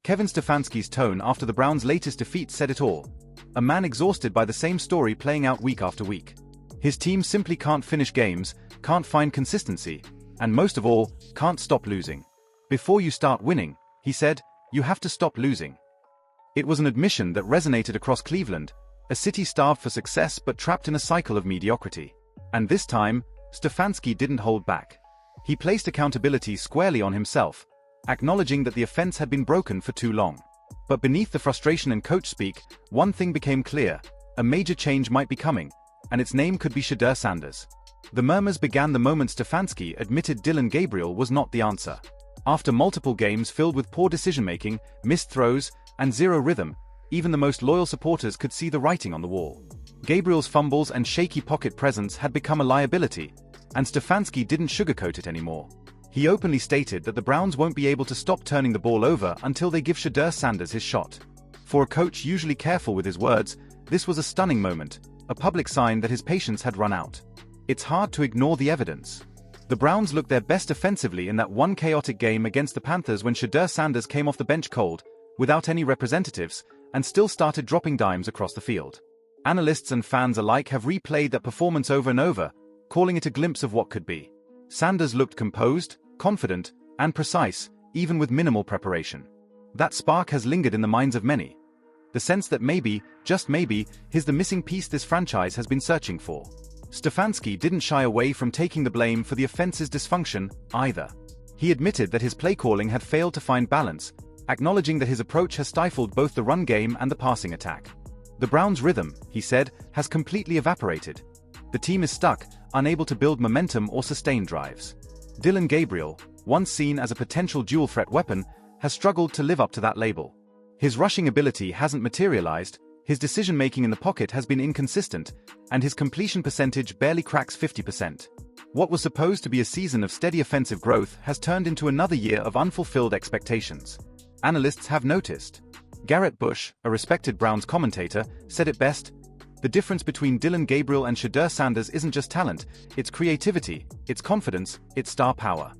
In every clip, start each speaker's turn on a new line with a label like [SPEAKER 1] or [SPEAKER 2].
[SPEAKER 1] Kevin Stefanski's tone after the Browns' latest defeat said it all. A man exhausted by the same story playing out week after week. His team simply can't finish games, can't find consistency, and most of all, can't stop losing. Before you start winning, he said, you have to stop losing. It was an admission that resonated across Cleveland, a city starved for success but trapped in a cycle of mediocrity. And this time, Stefanski didn't hold back. He placed accountability squarely on himself, acknowledging that the offense had been broken for too long. But beneath the frustration and coach speak, one thing became clear: a major change might be coming, and its name could be Shedeur Sanders. The murmurs began the moment Stefanski admitted Dillon Gabriel was not the answer. After multiple games filled with poor decision-making, missed throws, and zero rhythm, even the most loyal supporters could see the writing on the wall. Gabriel's fumbles and shaky pocket presence had become a liability, and Stefanski didn't sugarcoat it anymore. He openly stated that the Browns won't be able to stop turning the ball over until they give Shedeur Sanders his shot. For a coach usually careful with his words, this was a stunning moment, a public sign that his patience had run out. It's hard to ignore the evidence. The Browns looked their best offensively in that one chaotic game against the Panthers when Shedeur Sanders came off the bench cold, without any representatives, and still started dropping dimes across the field. Analysts and fans alike have replayed that performance over and over, calling it a glimpse of what could be. Sanders looked composed, confident, and precise, even with minimal preparation. That spark has lingered in the minds of many. The sense that maybe, just maybe, he's the missing piece this franchise has been searching for. Stefanski didn't shy away from taking the blame for the offense's dysfunction, either. He admitted that his play calling had failed to find balance, acknowledging that his approach has stifled both the run game and the passing attack. The Browns' rhythm, he said, has completely evaporated. The team is stuck, unable to build momentum or sustain drives. Dillon Gabriel, once seen as a potential dual-threat weapon, has struggled to live up to that label. His rushing ability hasn't materialized, his decision-making in the pocket has been inconsistent, and his completion percentage barely cracks 50%. What was supposed to be a season of steady offensive growth has turned into another year of unfulfilled expectations. Analysts have noticed. Garrett Bush, a respected Browns commentator, said it best: the difference between Dillon Gabriel and Shedeur Sanders isn't just talent, it's creativity, it's confidence, it's star power.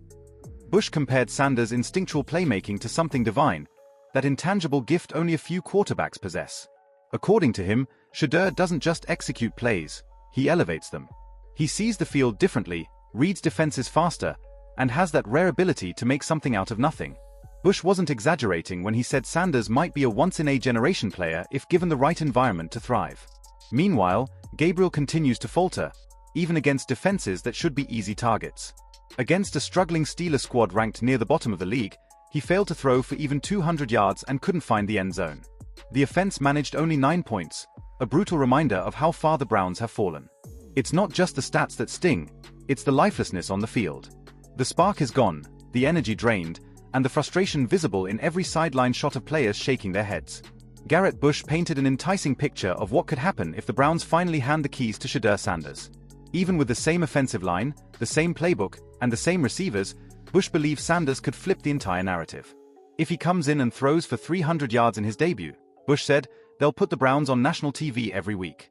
[SPEAKER 1] Bush compared Sanders' instinctual playmaking to something divine, that intangible gift only a few quarterbacks possess. According to him, Shedeur doesn't just execute plays, he elevates them. He sees the field differently, reads defenses faster, and has that rare ability to make something out of nothing. Bush wasn't exaggerating when he said Sanders might be a once-in-a-generation player if given the right environment to thrive. Meanwhile, Gabriel continues to falter, even against defenses that should be easy targets. Against a struggling Steelers squad ranked near the bottom of the league, he failed to throw for even 200 yards and couldn't find the end zone. The offense managed only 9 points, a brutal reminder of how far the Browns have fallen. It's not just the stats that sting, it's the lifelessness on the field. The spark is gone, the energy drained, and the frustration visible in every sideline shot of players shaking their heads. Garrett Bush painted an enticing picture of what could happen if the Browns finally hand the keys to Shedeur Sanders. Even with the same offensive line, the same playbook, and the same receivers, Bush believes Sanders could flip the entire narrative. If he comes in and throws for 300 yards in his debut, Bush said, they'll put the Browns on national TV every week.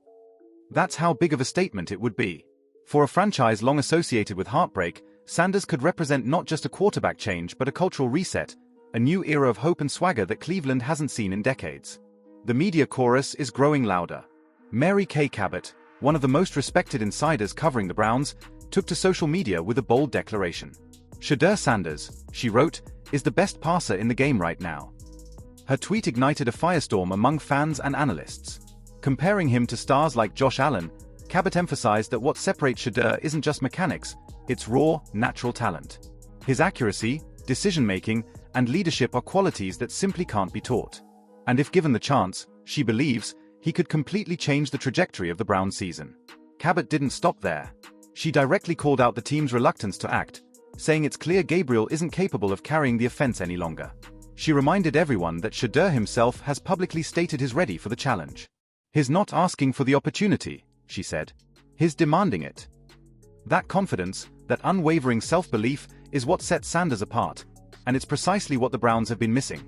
[SPEAKER 1] That's how big of a statement it would be. For a franchise long associated with heartbreak, Sanders could represent not just a quarterback change but a cultural reset, a new era of hope and swagger that Cleveland hasn't seen in decades. The media chorus is growing louder. Mary Kay Cabot, one of the most respected insiders covering the Browns, took to social media with a bold declaration. Shedeur Sanders, she wrote, is the best passer in the game right now. Her tweet ignited a firestorm among fans and analysts. Comparing him to stars like Josh Allen, Cabot emphasized that what separates Shedeur isn't just mechanics, it's raw, natural talent. His accuracy, decision-making, and leadership are qualities that simply can't be taught. And if given the chance, she believes, he could completely change the trajectory of the Browns season. Cabot didn't stop there. She directly called out the team's reluctance to act, saying it's clear Gabriel isn't capable of carrying the offense any longer. She reminded everyone that Shedeur himself has publicly stated he's ready for the challenge. He's not asking for the opportunity, she said. He's demanding it. That confidence, that unwavering self-belief, is what sets Sanders apart, and it's precisely what the Browns have been missing.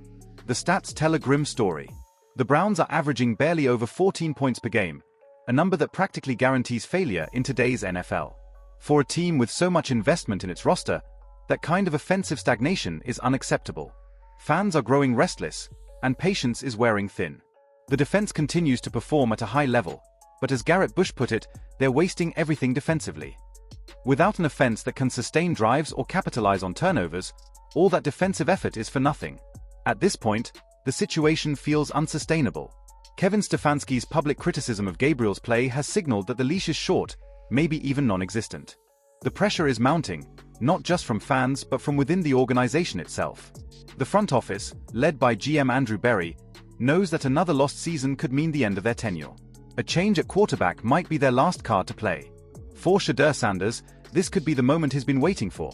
[SPEAKER 1] The stats tell a grim story. The Browns are averaging barely over 14 points per game, a number that practically guarantees failure in today's NFL. For a team with so much investment in its roster, that kind of offensive stagnation is unacceptable. Fans are growing restless, and patience is wearing thin. The defense continues to perform at a high level, but as Garrett Bush put it, they're wasting everything defensively. Without an offense that can sustain drives or capitalize on turnovers, all that defensive effort is for nothing. At this point, the situation feels unsustainable. Kevin Stefanski's public criticism of Gabriel's play has signaled that the leash is short, maybe even non-existent. The pressure is mounting, not just from fans but from within the organization itself. The front office, led by GM Andrew Berry, knows that another lost season could mean the end of their tenure. A change at quarterback might be their last card to play. For Shedeur Sanders, this could be the moment he's been waiting for.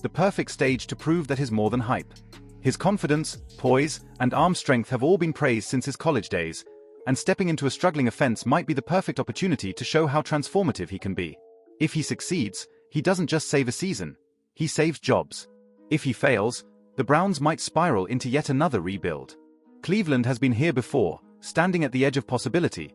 [SPEAKER 1] The perfect stage to prove that he's more than hype. His confidence, poise, and arm strength have all been praised since his college days, and stepping into a struggling offense might be the perfect opportunity to show how transformative he can be. If he succeeds, he doesn't just save a season, he saves jobs. If he fails, the Browns might spiral into yet another rebuild. Cleveland has been here before, standing at the edge of possibility,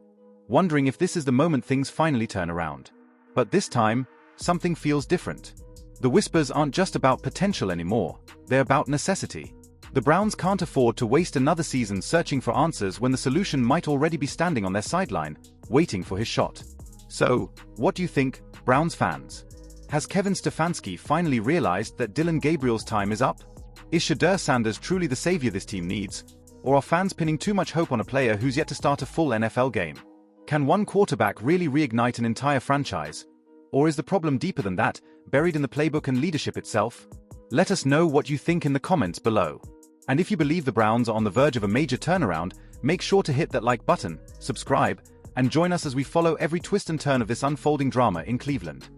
[SPEAKER 1] wondering if this is the moment things finally turn around. But this time, something feels different. The whispers aren't just about potential anymore, they're about necessity. The Browns can't afford to waste another season searching for answers when the solution might already be standing on their sideline, waiting for his shot. So, what do you think, Browns fans? Has Kevin Stefanski finally realized that Dillon Gabriel's time is up? Is Shedeur Sanders truly the savior this team needs? Or are fans pinning too much hope on a player who's yet to start a full NFL game? Can one quarterback really reignite an entire franchise? Or is the problem deeper than that, buried in the playbook and leadership itself? Let us know what you think in the comments below. And if you believe the Browns are on the verge of a major turnaround, make sure to hit that like button, subscribe, and join us as we follow every twist and turn of this unfolding drama in Cleveland.